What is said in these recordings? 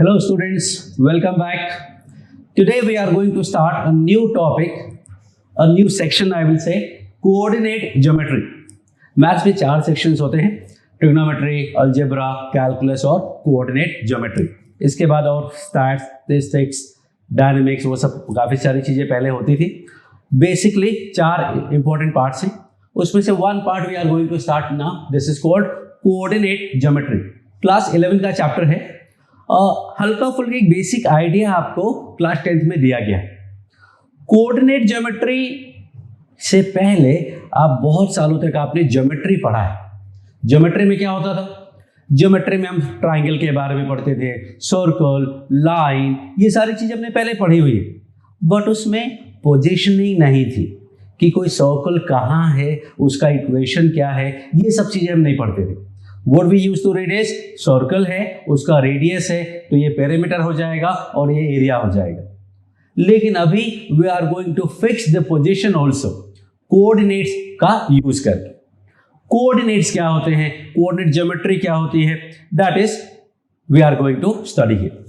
Hello students, welcome back. Today we are going to start a new topic, a new section I will say, coordinate geometry. Maths में 4 sections होते हैं, trigonometry, algebra, calculus और coordinate geometry. इसके बाद और statistics, dynamics, वो सब काफ़ी सारी चीज़ें पहले होती थी. बेसिकली 4 इंपॉर्टेंट पार्ट्स हैं, उसमें से 1 part we are going to start now. This is called coordinate geometry. Class 11 का चैप्टर है. हल्का फुल्का एक बेसिक आइडिया आपको क्लास 10th में दिया गया है. कोऑर्डिनेट ज्योमेट्री से पहले आप बहुत सालों तक आपने ज्योमेट्री पढ़ा है. ज्योमेट्री में क्या होता था? ज्योमेट्री में हम ट्राइंगल के बारे में पढ़ते थे, सर्कल, लाइन, ये सारी चीजें हमने पहले पढ़ी हुई है. बट उसमें पोजीशनिंग नहीं थी कि कोई सर्कल कहाँ है, उसका इक्वेशन क्या है, ये सब चीजें हम नहीं पढ़ते थे. What we used to read is circle है, उसका रेडियस है, तो ये पेरीमीटर हो जाएगा और ये एरिया हो जाएगा. लेकिन अभी we are going to fix the position also, coordinates का यूज करके. कोऑर्डिनेट्स क्या होते हैं, कोऑर्डिनेट ज्योमेट्री क्या होती है, that is we are going to study here.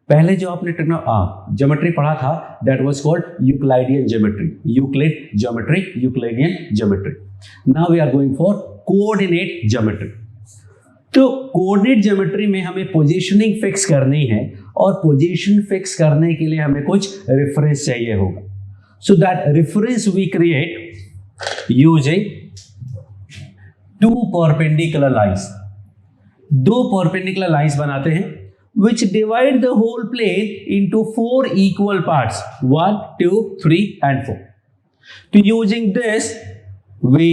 पहले जो आपने ज्योमेट्री पढ़ा था that was called Euclidean geometry, Euclidean geometry. Now we are going for coordinate geometry. तो कोऑर्डिनेट ज्योमेट्री में हमें पोजीशनिंग फिक्स करनी है और पोजीशन फिक्स करने के लिए हमें कुछ रेफरेंस चाहिए होगा. So that reference we create using 2 perpendicular lines. 2 perpendicular lines बनाते हैं which divide the whole plane into 4 equal parts, 1, 2, 3 and 4. So using this we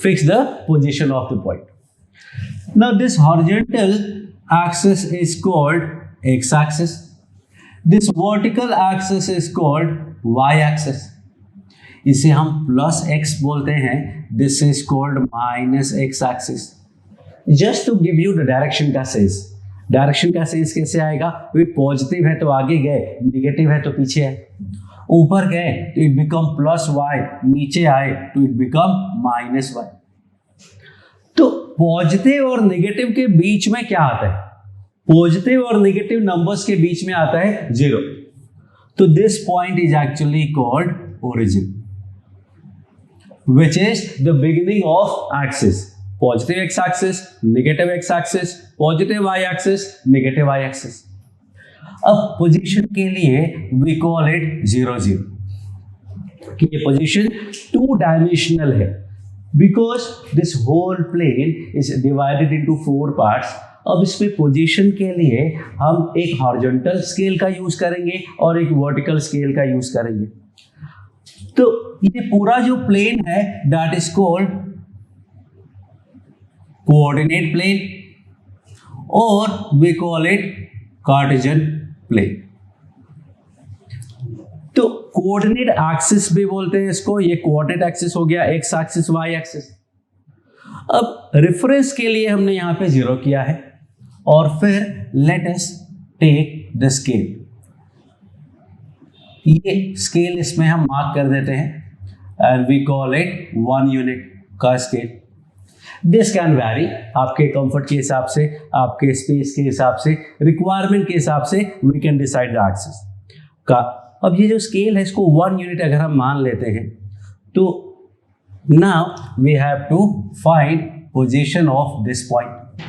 fix the position of the point. Now this horizontal axis is called x-axis. This vertical axis is called y-axis. इसे हम plus x बोलते हैं. This is called minus x-axis. Just to give you the direction का sense. Direction का sense कैसे आएगा? वे positive है तो आगे गए, निगेटिव है तो पीछे है. ऊपर गए तो इट बिकम प्लस y, नीचे आए तो इट बिकम माइनस y. तो पॉजिटिव और नेगेटिव के बीच में क्या आता है? पॉजिटिव और नेगेटिव नंबर्स के बीच में आता है 0. तो this point is actually called origin, which is the beginning of axis. Positive x axis, negative x axis, positive y axis, negative y axis. अब पोजीशन के लिए वी कॉल इट 0 0, कि ये पोजीशन 2 डायमेंशनल है because this whole plane is divided into 4 parts. अब इसमें position के लिए हम एक हॉरिजॉन्टल स्केल का यूज करेंगे और एक वर्टिकल स्केल का यूज करेंगे. तो ये पूरा जो प्लेन है that is called coordinate plane और we call it Cartesian plane. तो कोऑर्डिनेट एक्सिस भी बोलते हैं इसको. ये कोऑर्डिनेट एक्सिस हो गया, एक्स एक्सिस, वाई एक्सिस. अब रेफरेंस के लिए हमने यहां पे 0 किया है और फिर let us take the scale. ये स्केल इसमें हम मार्क कर देते हैं and we call it 1 unit का स्केल. दिस कैन वैरी, आपके कंफर्ट के हिसाब से, आपके स्पेस के हिसाब से, रिक्वायरमेंट के हिसाब से we can decide the axis का. अब ये जो स्केल है इसको 1 यूनिट अगर हम मान लेते हैं तो now we have to find position of this point.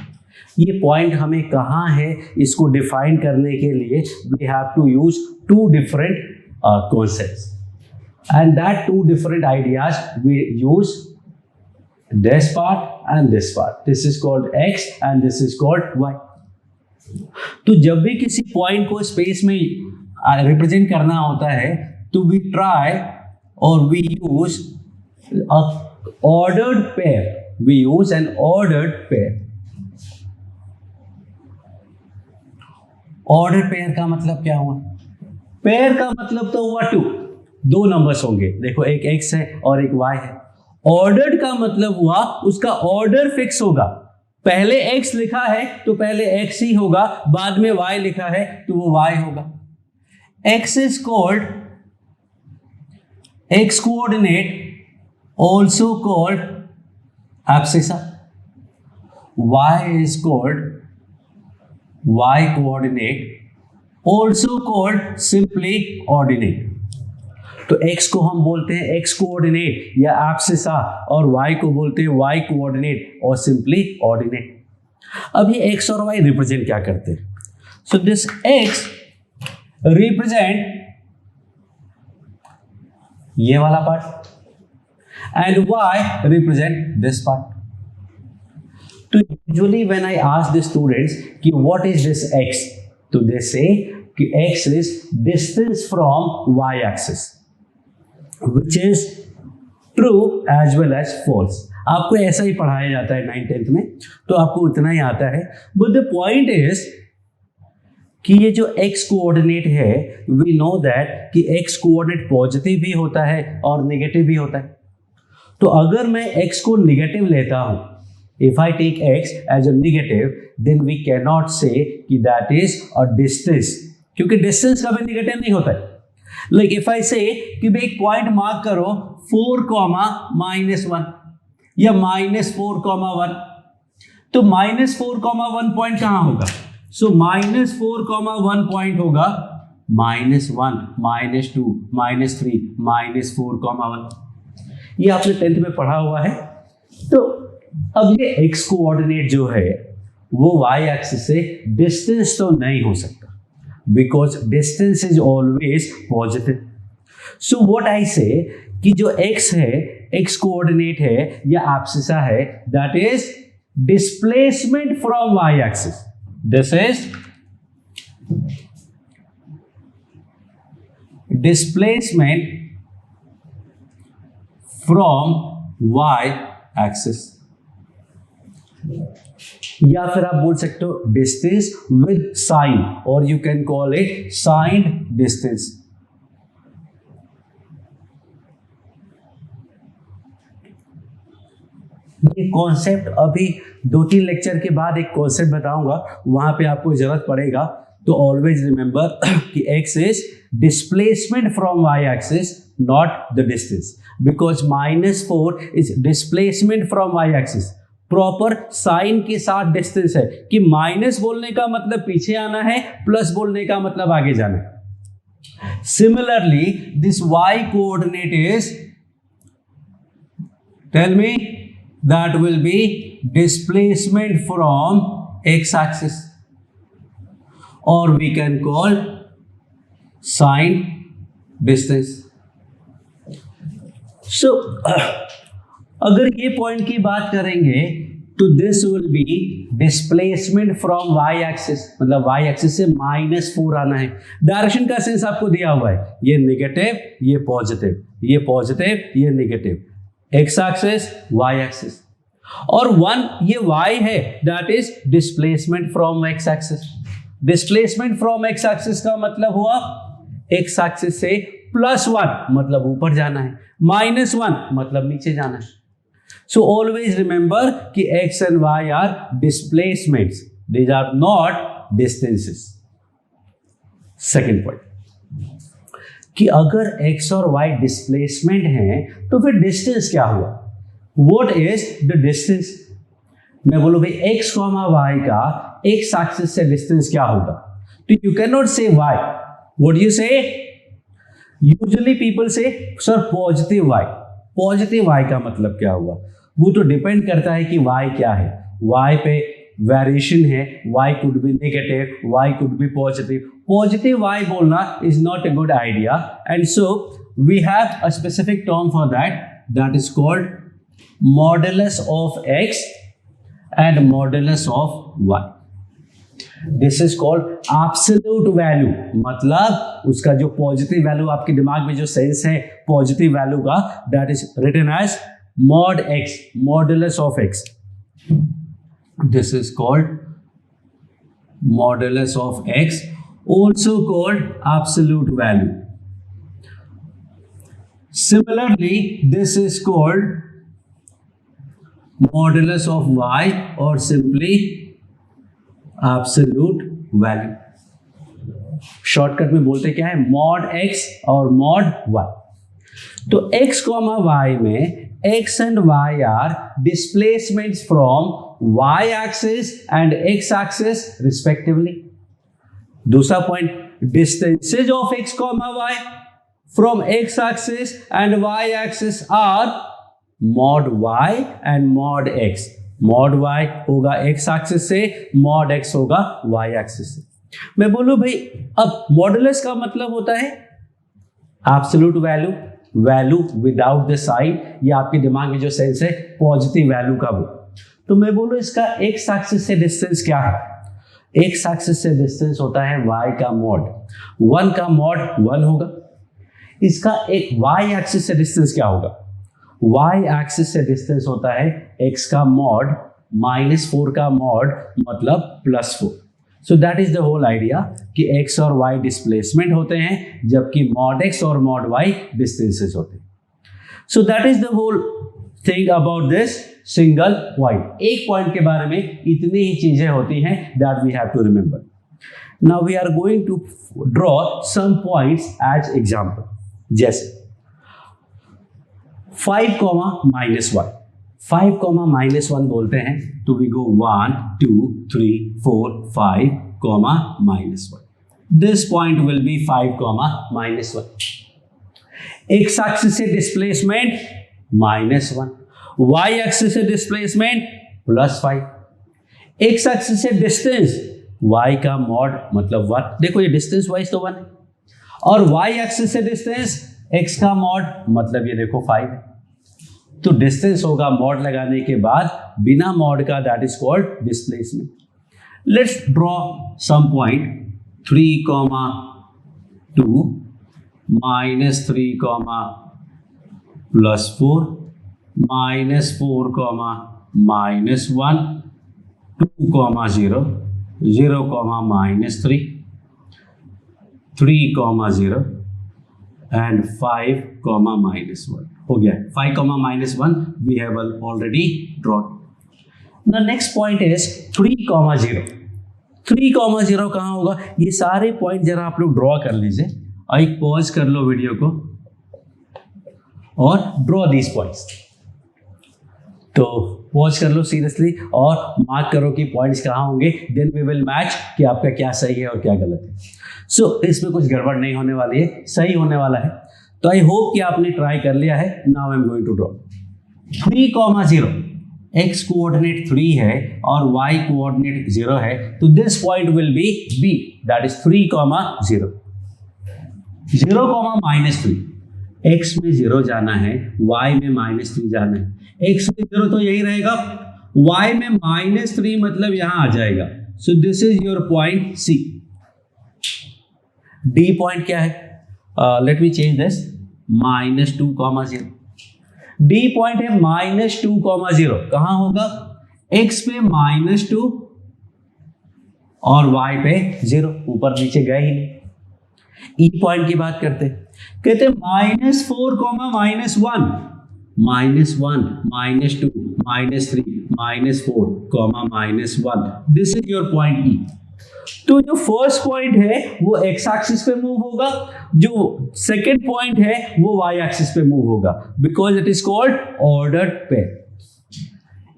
ये पॉइंट हमें कहाँ है इसको डिफाइन करने के लिए we have to use 2 different concepts and that 2 different ideas we use this part and this part. This is called x and this is called y. तो जब भी किसी पॉइंट को स्पेस में रिप्रेजेंट करना होता है तो वी ट्राई और we use ordered pair. We use an ordered pair. Ordered pair का मतलब क्या हुआ? पेयर का मतलब तो हुआ 2 नंबर्स होंगे. देखो एक x है और एक y है. ऑर्डर्ड का मतलब हुआ उसका ऑर्डर फिक्स होगा. पहले x लिखा है तो पहले x ही होगा, बाद में y लिखा है तो वो y होगा. x is called x coordinate, also called abscissa. y is called y coordinate also called simply ordinate. तो x को हम बोलते हैं x कोऑर्डिनेट या एब्सिसा, और y को बोलते हैं y कोऑर्डिनेट और सिंपली ऑर्डिनेट। अब ये x और y रिप्रेजेंट क्या करते हैं? सो दिस x रिप्रेजेंट ये वाला part and y represent this part. तो usually when I ask the students कि व्हाट इज दिस x, तो दे से कि x is distance from y axis, which is true as well as false। आपको ऐसा ही पढ़ाया जाता है 9th-10th में, तो आपको इतना ही आता है। बट द पॉइंट इज कि ये जो x कोऑर्डिनेट है, वी नो दैट कि x कोऑर्डिनेट पॉजिटिव भी होता है और नेगेटिव भी होता है। तो अगर मैं x को नेगेटिव लेता हूं, if I take x as a negative, then we can not say कि दैट इज अ डिस्टेंस, क्योंकि डिस्टेंस कभी नेगेटिव नहीं होता है। लाइक इफ आई से कि भाई एक पॉइंट मार्क करो 4,-1 या -4,1, तो -4,1 पॉइंट कहां होगा? सो -4,1 पॉइंट होगा -1, -2, -3, -4,1। ये आपने 10th में पढ़ा हुआ है। तो अब ये x कोऑर्डिनेट जो है वो y एक्सिस से डिस्टेंस तो नहीं हो सकता, because distance is always positive। So what I say कि जो x है, x कोऑर्डिनेट है या एब्सिसा है, that is displacement from y axis। This is displacement from y axis, या फिर आप बोल सकते हो डिस्टेंस विद साइन, और you can call it sign distance. ये कॉन्सेप्ट अभी 2-3 लेक्चर के बाद एक कॉन्सेप्ट बताऊंगा, वहां पे आपको जरूरत पड़ेगा। तो ऑलवेज रिमेंबर कि x is displacement from y axis, not the distance, because -4 is displacement from y axis. Proper sign के साथ डिस्टेंस है कि माइनस बोलने का मतलब पीछे आना है, प्लस बोलने का मतलब आगे जाना है। Similarly this y coordinate is, tell me, that will be displacement from x axis, और we can call sign distance. So अगर ये पॉइंट की बात करेंगे तो this will be displacement from y axis, मतलब y एक्सिस से -4 आना है। डायरेक्शन का सेंस आपको दिया हुआ है, ये नेगेटिव, ये पॉजिटिव, ये पॉजिटिव, ये negative, x axis, y axis, और 1 ये y है, that is displacement from x axis. Displacement from x axis का मतलब हुआ x एक्सिस से +1 मतलब ऊपर जाना है, -1 मतलब नीचे जाना है। So always remember कि x and y are displacements, these are not distances। Second point कि अगर x और y डिस्प्लेसमेंट हैं तो फिर डिस्टेंस क्या हुआ? What is the distance? मैं बोलूं भाई x, y का x एक्सिस से डिस्टेंस क्या होगा? तो you cannot say y. What do you say? Usually people say sir positive y। Positive y का मतलब क्या हुआ? वो तो डिपेंड करता है कि y क्या है, y पे वेरिएशन है, y could be negative, y could be positive. Positive y बोलना is not a good idea, and so we have a specific term for that, that is called modulus of x and modulus of y। This is called absolute value, मतलब उसका जो positive value आपके दिमाग में जो sense है positive value का, that is written as mod x, modulus of x। This is called modulus of x, also called absolute value। Similarly, this is called modulus of y, or simply absolute value। Shortcut में बोलते क्या है? mod x और mod y। तो x, y में x and y are displacements from y axis and x axis respectively. दूसरा point, distances of x comma y from x axis and y axis are mod y and mod x. mod y होगा x axis से, mod x होगा y axis से. मैं बोलूं भाई, अब modulus का मतलब होता है absolute value, value without the sign, ये आपके दिमाग में जो सेंस है पॉजिटिव वैल्यू का वो. तो मैं बोलूं इसका एक्स एक्सिस से डिस्टेंस क्या है? एक्स एक्सिस से डिस्टेंस होता है y का मॉड, 1 का मॉड 1 होगा. इसका एक y एक्सिस से डिस्टेंस क्या होगा? y एक्सिस से डिस्टेंस होता है x का मॉड -4 का मॉड मतलब +4. So that is the whole idea कि x और y डिस्प्लेसमेंट होते हैं जबकि मॉड x और मॉड y डिस्टेंसेस होते हैं. So that is the whole thing about this single point. एक पॉइंट के बारे में इतनी ही चीजें होती हैं that we have to remember. Now we are going to draw some points as example. जैसे 5, -1. 5, -1 बोलते हैं तो we go 1, 2, 3, 4, 5, -1. This point will B 5, -1. X axis से डिस्प्लेसमेंट -1, y एक्सिस से डिस्प्लेसमेंट +5, एक्स एक्सिस से डिस्टेंस y का mod मतलब 1. देखो ये डिस्टेंस वाइज तो 1 है, और y एक्सिस से डिस्टेंस x का मॉड मतलब ये देखो 5 है. तो डिस्टेंस होगा मॉड लगाने के बाद बिना मॉड का, that is called displacement. Let's draw some point 3, 2, -3, +4, -4, -1, 2, 0, 0, -3, 3, 0 and 5, -1. हो गया. 5, -1 we have already drawn. The next point is 3, 0. 3, 0 कहाँ होगा? ये सारे पॉइंट जरा आप लोग ड्रॉ कर लीजिए और एक पॉज कर लो वीडियो को और ड्रॉ दीज पॉइंट्स. तो पॉज कर लो सीरियसली और मार्क करो कि पॉइंट्स कहाँ होंगे. देन वी विल मैच कि आपका क्या सही है और क्या गलत है. सो इसमें कुछ गड़बड़ नहीं होने वाली है, सही होने वाला है. तो आई होप कि आपने ट्राई कर लिया है. Now I am going to draw 3, 0. X coordinate 3 है और वाई कोऑर्डिनेट 0 है, तो this point will be B, that is 3, 0. 0, -3. X में 0 जाना है, वाई में -3 जाना है. एक्स में 0 तो यही रहेगा, वाई में -3 मतलब यहां आ जाएगा. So this is your point C. D point क्या है? Let me change this, -2, 0. D point है -2, 0. कहां होगा? एक्स पे -2 और वाई पे 0, ऊपर नीचे गए ही नहीं. ई पॉइंट की बात करते हैं, कहते हैं -4, -1, -1, -2, -3, -4, -1. दिस इज योर पॉइंट ई. तो जो फर्स्ट पॉइंट है वो एक्स एक्सिस पे मूव होगा, जो सेकेंड पॉइंट है वो वाई एक्सिस पे मूव होगा, because it is called ordered pair.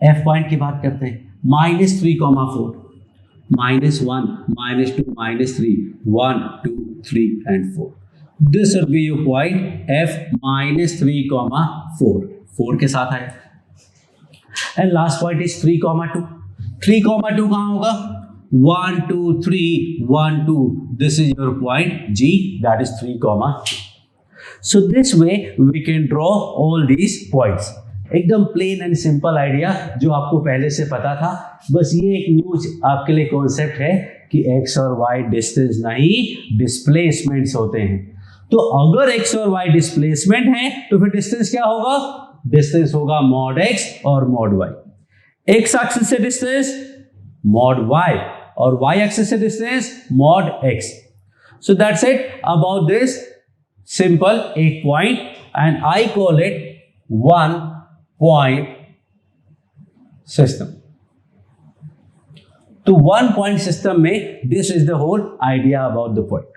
F point की बात करते हैं, -3, 4, -1, -2, -3, 1, 2, 3 and 4. This will be your point F, -3, 4. 4 के साथ आया. And last point is 3, 2. 3, 2 कहाँ होगा? 1, 2, 3, 1, 2. This is your point G, that is 3, 2. So this way we can draw all these points. एकदम प्लेन एंड सिंपल आइडिया जो आपको पहले से पता था. बस ये एक न्यूज आपके लिए कॉन्सेप्ट है कि x और y डिस्टेंस नहीं डिस्प्लेसमेंट्स होते हैं. तो अगर x और y डिस्प्लेसमेंट है तो फिर डिस्टेंस क्या होगा? डिस्टेंस होगा mod x और mod y. x एक्सिस से डिस्टेंस mod y और y एक्सिस से distance mod x. So that's it about this simple एक point, and I call it one point system. तो one point system में this is the whole idea about the point.